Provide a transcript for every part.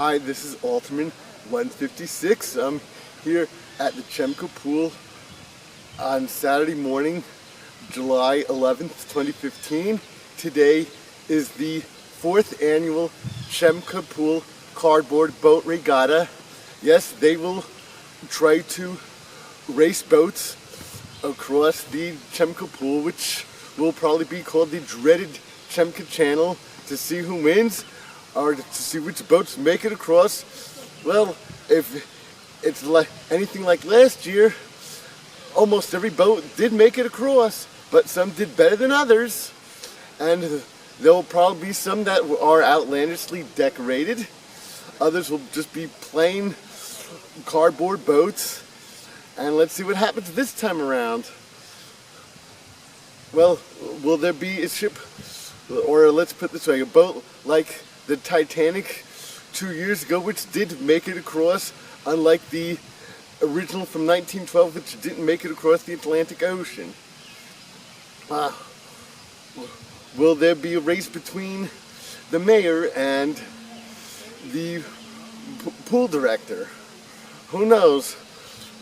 Hi, this is Alterman 156. I'm here at the Chemka pool on Saturday morning, July 11th, 2015. Today is the 4th annual Chemka pool cardboard boat regatta. Yes, they will try to race boats across the Chemka pool, which will probably be called the dreaded Chemka Channel, to see who wins, or to see which boats make it across. Well, if it's like anything like last year, almost every boat did make it across, but some did better than others, and there will probably be some that are outlandishly decorated. Others will just be plain cardboard boats, and let's see what happens this time around. Well, will there be a ship, or let's put it this way, a boat like the Titanic 2 years ago, which did make it across, unlike the original from 1912, which didn't make it across the Atlantic Ocean? Will there be a race between the mayor and the pool director? Who knows?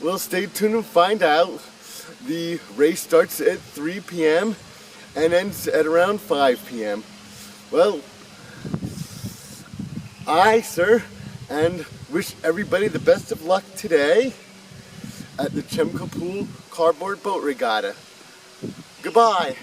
Well, stay tuned and find out. The race starts at 3 p.m. and ends at around 5 p.m. Well, sir, and wish everybody the best of luck today at the Chemka Pool Cardboard Boat Regatta. Goodbye.